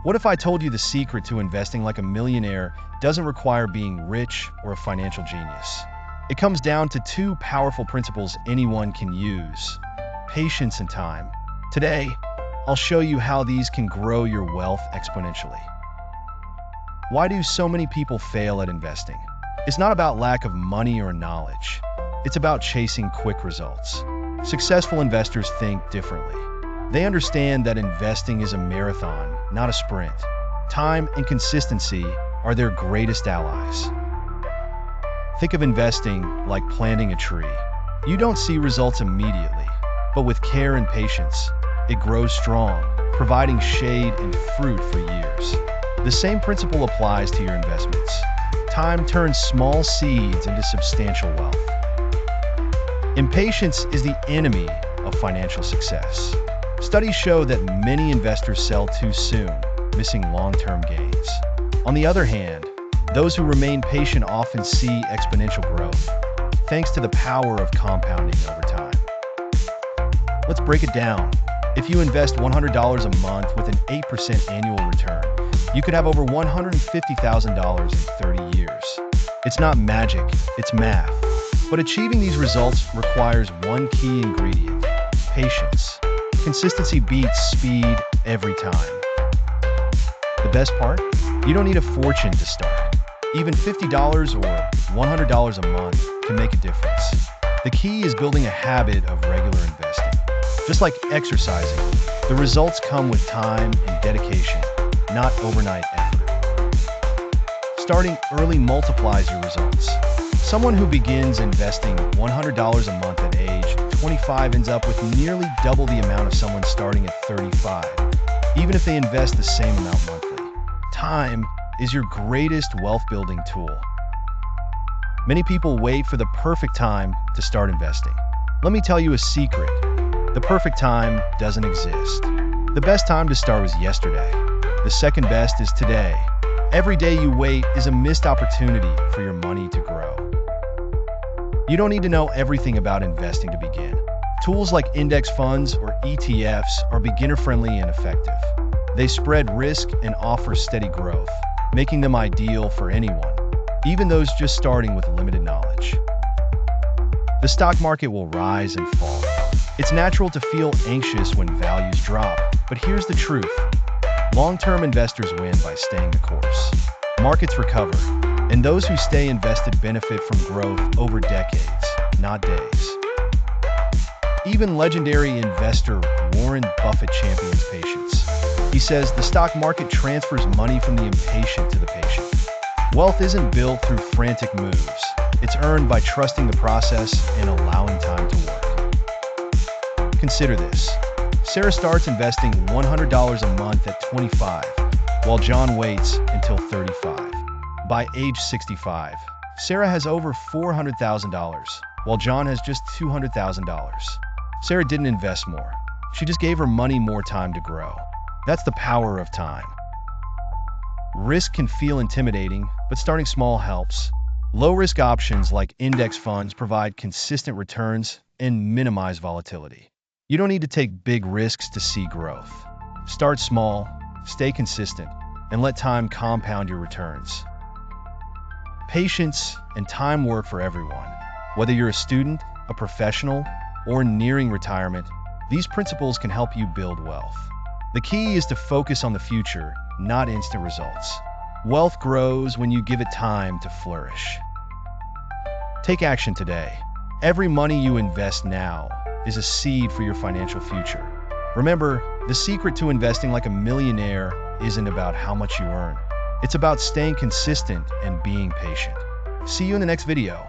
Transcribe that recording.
What if I told you the secret to investing like a millionaire doesn't require being rich or a financial genius? It comes down to two powerful principles anyone can use: patience and time. Today, I'll show you how these can grow your wealth exponentially. Why do so many people fail at investing? It's not about lack of money or knowledge. It's about chasing quick results. Successful investors think differently. They understand that investing is a marathon, not a sprint. Time and consistency are their greatest allies. Think of investing like planting a tree. You don't see results immediately, but with care and patience, it grows strong, providing shade and fruit for years. The same principle applies to your investments. Time turns small seeds into substantial wealth. Impatience is the enemy of financial success. Studies show that many investors sell too soon, missing long-term gains. On the other hand, those who remain patient often see exponential growth, thanks to the power of compounding over time. Let's break it down. If you invest $100 a month with an 8% annual return, you could have over $150,000 in 30 years. It's not magic, it's math. But achieving these results requires one key ingredient: patience. Consistency beats speed every time. The best part? You don't need a fortune to start. Even $50 or $100 a month can make a difference. The key is building a habit of regular investing. Just like exercising, the results come with time and dedication, not overnight effort. Starting early multiplies your results. Someone who begins investing $100 a month at age 25 ends up with nearly double the amount of someone starting at 35, even if they invest the same amount monthly. Time is your greatest wealth-building tool. Many people wait for the perfect time to start investing. Let me tell you a secret. The perfect time doesn't exist. The best time to start was yesterday. The second best is today. Every day you wait is a missed opportunity for your money to grow. You don't need to know everything about investing to begin. Tools like index funds or ETFs are beginner-friendly and effective. They spread risk and offer steady growth, making them ideal for anyone, even those just starting with limited knowledge. The stock market will rise and fall. It's natural to feel anxious when values drop, but here's the truth. Long-term investors win by staying the course. Markets recover, and those who stay invested benefit from growth over decades, not days. Even legendary investor Warren Buffett champions patience. He says the stock market transfers money from the impatient to the patient. Wealth isn't built through frantic moves. It's earned by trusting the process and allowing time to work. Consider this. Sarah starts investing $100 a month at 25, while John waits until 35. By age 65, Sarah has over $400,000, while John has just $200,000. Sarah didn't invest more. She just gave her money more time to grow. That's the power of time. Risk can feel intimidating, but starting small helps. Low-risk options like index funds provide consistent returns and minimize volatility. You don't need to take big risks to see growth. Start small, stay consistent, and let time compound your returns. Patience and time work for everyone. Whether you're a student, a professional, or nearing retirement, these principles can help you build wealth. The key is to focus on the future, not instant results. Wealth grows when you give it time to flourish. Take action today. Every money you invest now is a seed for your financial future. Remember, the secret to investing like a millionaire isn't about how much you earn. It's about staying consistent and being patient. See you in the next video.